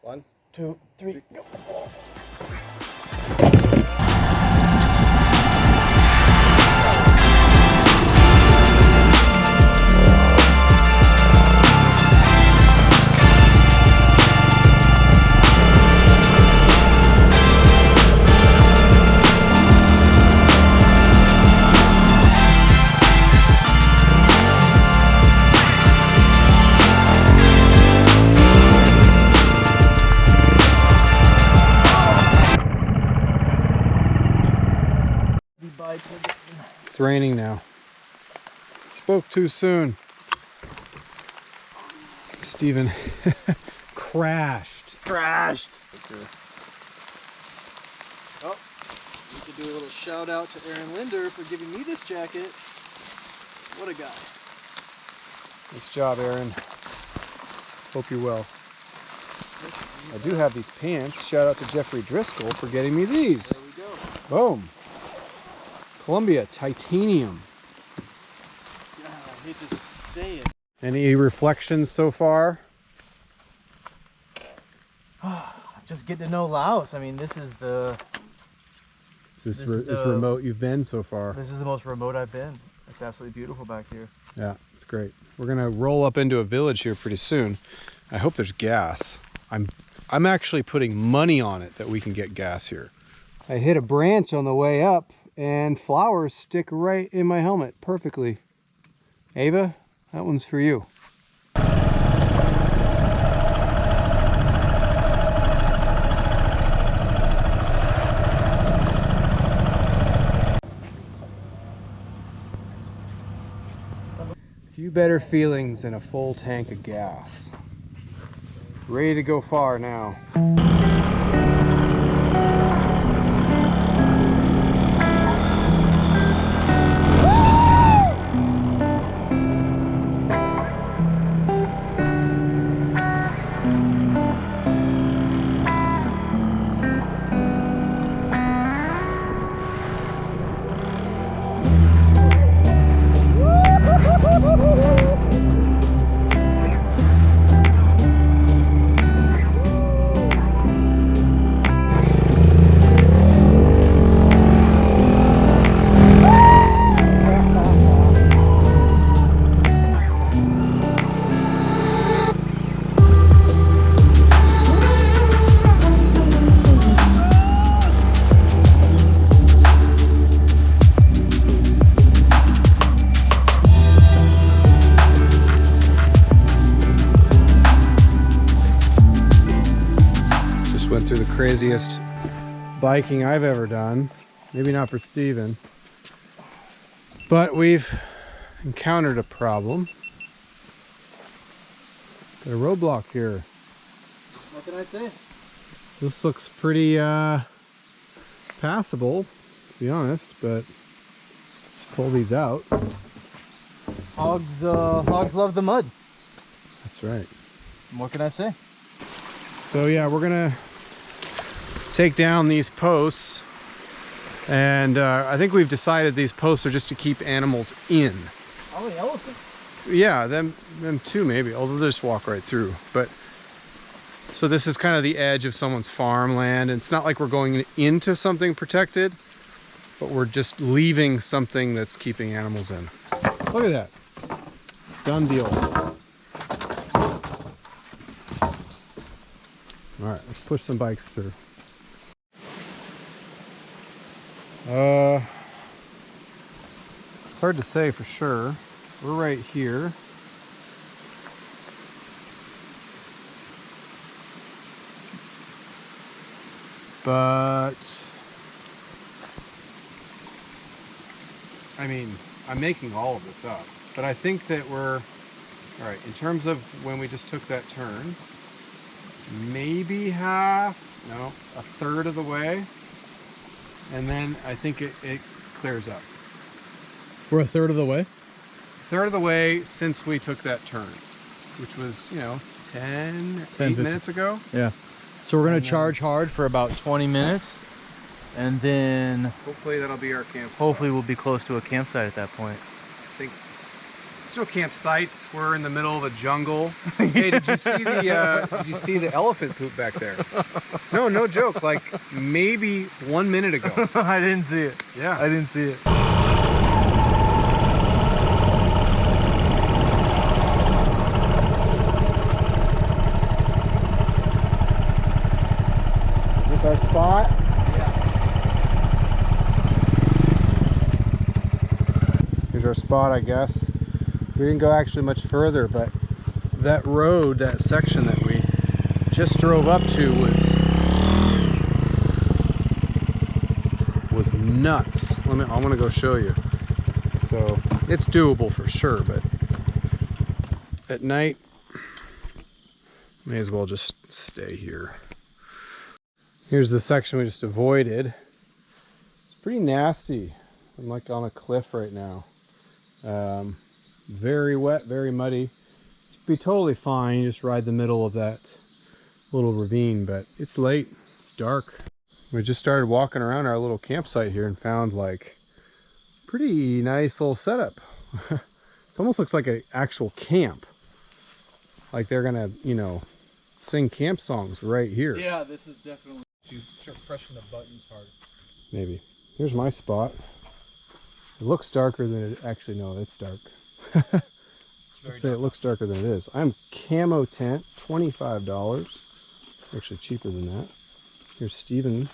1, 2, 3, go. It's raining now. Spoke too soon. Steven crashed. Okay. Oh, need to do a little shout out to Aaron Linder for giving me this jacket. What a guy. Nice job, Aaron. Hope you're well. I do have these pants. Shout out to Jeffrey Driscoll for getting me these. There we go. Boom. Columbia titanium. God, I hate to say it. Any reflections so far? Just get to know Laos. I mean, this is the... Is this remote you've been so far? This is the most remote I've been. It's absolutely beautiful back here. Yeah, it's great. We're gonna roll up into a village here pretty soon. I hope there's gas. I'm actually putting money on it that we can get gas here. I hit a branch on the way up and flowers stick right in my helmet perfectly. Ava, that one's for you. Few better feelings than a full tank of gas. Ready to go far now. Craziest biking I've ever done. Maybe not for Steven, but we've encountered a problem. Got a roadblock here. What can I say? This looks pretty passable, to be honest, but let's pull these out. Hogs love the mud. That's right. What can I say? So yeah, we're gonna take down these posts, and I think we've decided these posts are just to keep animals in. Oh, the elephants. Yeah, them too maybe, although they just walk right through. But so this is kind of the edge of someone's farmland. It's not like we're going into something protected, but we're just leaving something that's keeping animals in. Look at that. Done deal. All right, let's push some bikes through. It's hard to say for sure. We're right here. But I mean, I'm making all of this up, but I think that we're all right in terms of when we just took that turn, maybe half, no, a third of the way. And then I think it clears up. We're a third of the way? Third of the way since we took that turn, which was, you know, 8 minutes ago. Yeah. So we're going to charge hard for about 20 minutes. And then hopefully that'll be our campsite. Hopefully we'll be close to a campsite at that point. I think no campsites. We're in the middle of a jungle. Hey, did you see the elephant poop back there? No, no joke. Like maybe 1 minute ago. I didn't see it. Yeah, I didn't see it. Is this our spot? Here's our spot, I guess. We didn't go actually much further, but that road, that section that we just drove up to was nuts. I want to go show you. So it's doable for sure, but at night, may as well just stay here. Here's the section we just avoided. It's pretty nasty. I'm like on a cliff right now. Very wet, very muddy. It'd be totally fine. You just ride the middle of that little ravine, but it's late. It's dark. We just started walking around our little campsite here and found like pretty nice little setup. It almost looks like an actual camp. Like they're gonna, you know, sing camp songs right here. Yeah, this is definitely. You start pressing the buttons hard. Maybe. Here's my spot. It looks darker than it actually. No, it's dark. Let's say it looks darker than it is. I'm camo tent, $25. Actually cheaper than that. Here's Steven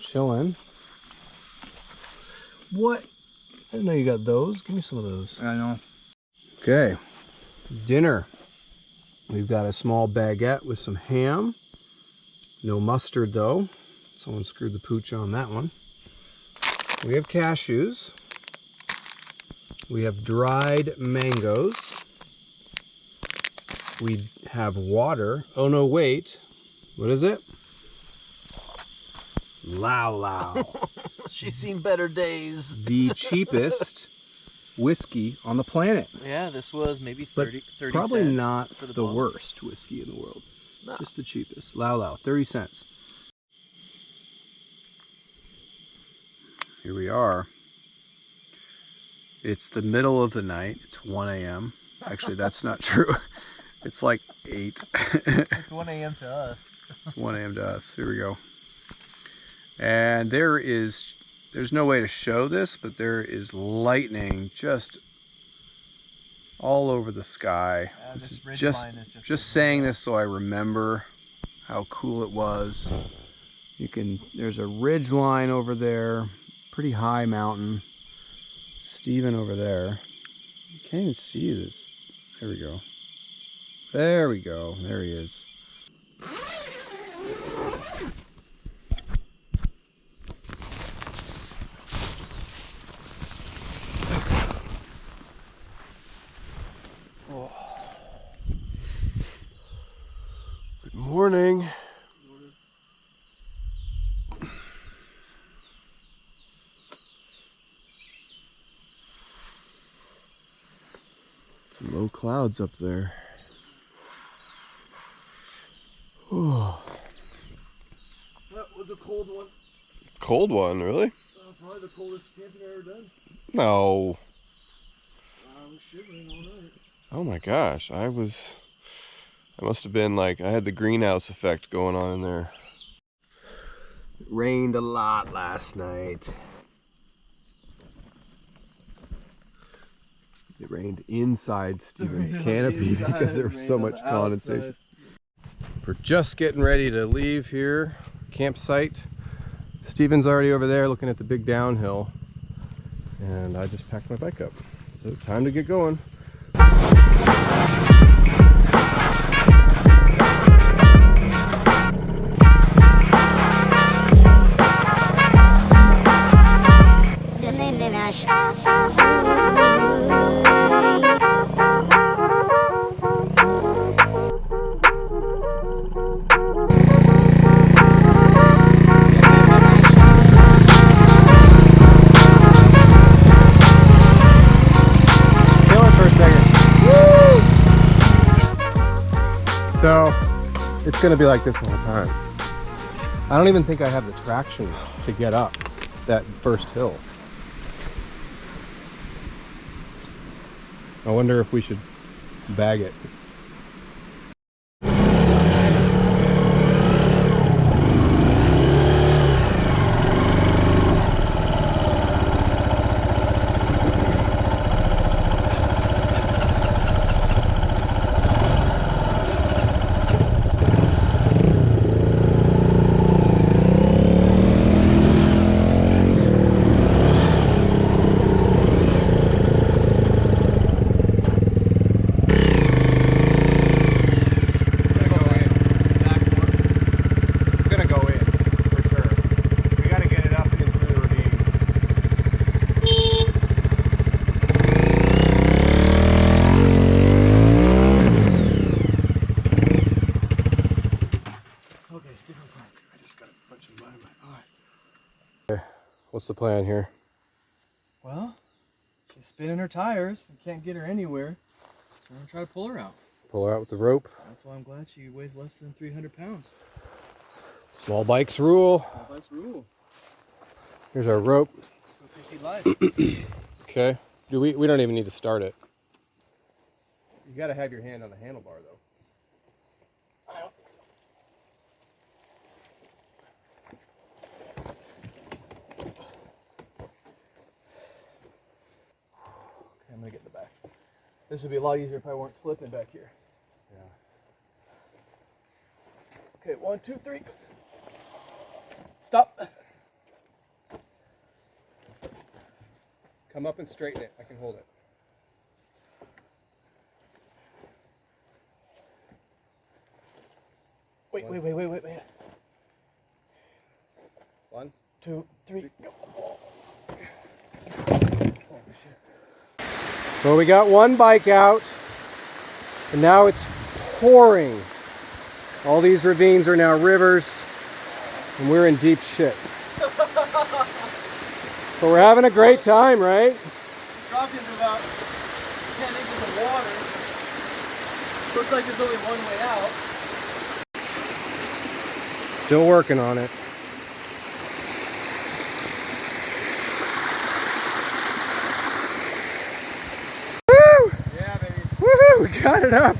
chilling. What? I didn't know you got those. Give me some of those. I know. Okay. Dinner. We've got a small baguette with some ham. No mustard though. Someone screwed the pooch on that one. We have cashews. We have dried mangoes. We have water. Oh no, wait. What is it? Lao. She's seen better days. The cheapest whiskey on the planet. Yeah, this was maybe But 30 probably cents not for the bottle. worst whiskey in the world. No. Just the cheapest. Lao, 30 cents. Here we are. It's the middle of the night. It's 1 a.m. Actually, that's not true. It's like 8. It's 1 a.m. to us. It's 1 a.m. to us. Here we go. And there's no way to show this, but there is lightning just all over the sky. This is just saying this so I remember how cool it was. There's a ridge line over there, pretty high mountain. Steven over there. You can't even see this. There we go. There we go. There he is. Oh. Good morning. Some low clouds up there. Oh. That was a cold one. Cold one, really? Probably the coldest camping I've ever done. No. I was shivering all night. Oh my gosh, I must have been like, I had the greenhouse effect going on in there. It rained a lot last night. It rained inside Steven's canopy because there was so much condensation. We're just getting ready to leave here, campsite. Steven's already over there looking at the big downhill. And I just packed my bike up. So time to get going. So it's gonna be like this the whole time. I don't even think I have the traction to get up that first hill. I wonder if we should bag it. What's the plan here? Well, she's spinning her tires. You can't get her anywhere. So we're going to try to pull her out. Pull her out with the rope. That's why I'm glad she weighs less than 300 pounds. Small bikes rule. Small bikes rule. Here's our rope. Let's go life. Okay. We don't even need to start it. You got to have your hand on the handlebar, though. I don't think so. Okay, I'm going to get in the back. This would be a lot easier if I weren't slipping back here. Yeah. Okay, 1, 2, 3. Stop. Come up and straighten it. I can hold it. Wait. 1, 2, 3, go. Well, we got one bike out, and now it's pouring. All these ravines are now rivers, and we're in deep shit. But we're having a great time, right? Dropped into about 10 inches of water. Looks like there's only one way out. Still working on it. Woo! Yeah, baby. Woohoo! We got it up.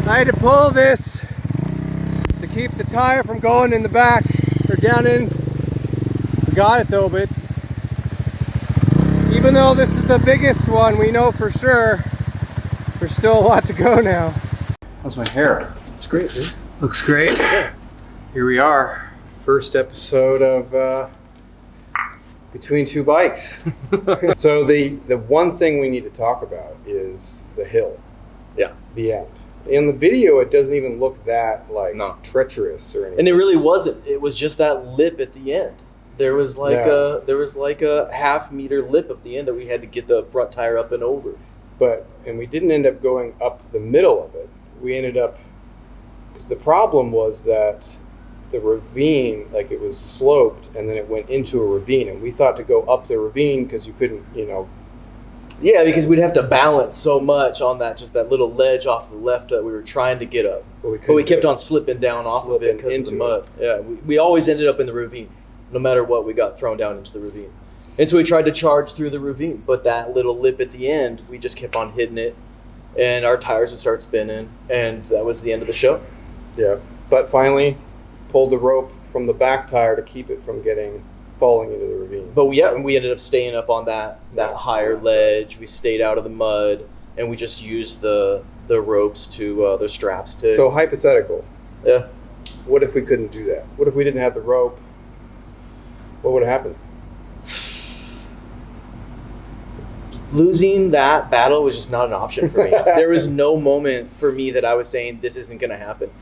I had to pull this to keep the tire from going in the back or down in. We got it though, but even though this is the biggest one, we know for sure there's still a lot to go now. How's my hair? It's great, dude. Looks great. Yeah. Here we are. First episode of Between Two Bikes. So the one thing we need to talk about is the hill. Yeah. The end. In the video, it doesn't even look that No. treacherous or anything. And it really wasn't. It was just that lip at the end. There was like a half-meter lip at the end that we had to get the front tire up and over. And we didn't end up going up the middle of it. We ended up, because the problem was that the ravine, like it was sloped and then it went into a ravine, and we thought to go up the ravine because you couldn't, Yeah, because we'd have to balance so much on that, just that little ledge off to the left that we were trying to get up. But we kept on slipping down off of it because of the mud. Yeah, we always ended up in the ravine. No matter what, we got thrown down into the ravine. And so we tried to charge through the ravine, but that little lip at the end, we just kept on hitting it, and our tires would start spinning, and that was the end of the show. Yeah, but finally pulled the rope from the back tire to keep it from falling into the ravine. But we ended up staying up on that higher ledge. We stayed out of the mud, and we just used the ropes to the straps to. So hypothetical. Yeah. What if we couldn't do that? What if we didn't have the rope? What would have happened? Losing that battle was just not an option for me. There was no moment for me that I was saying this isn't going to happen.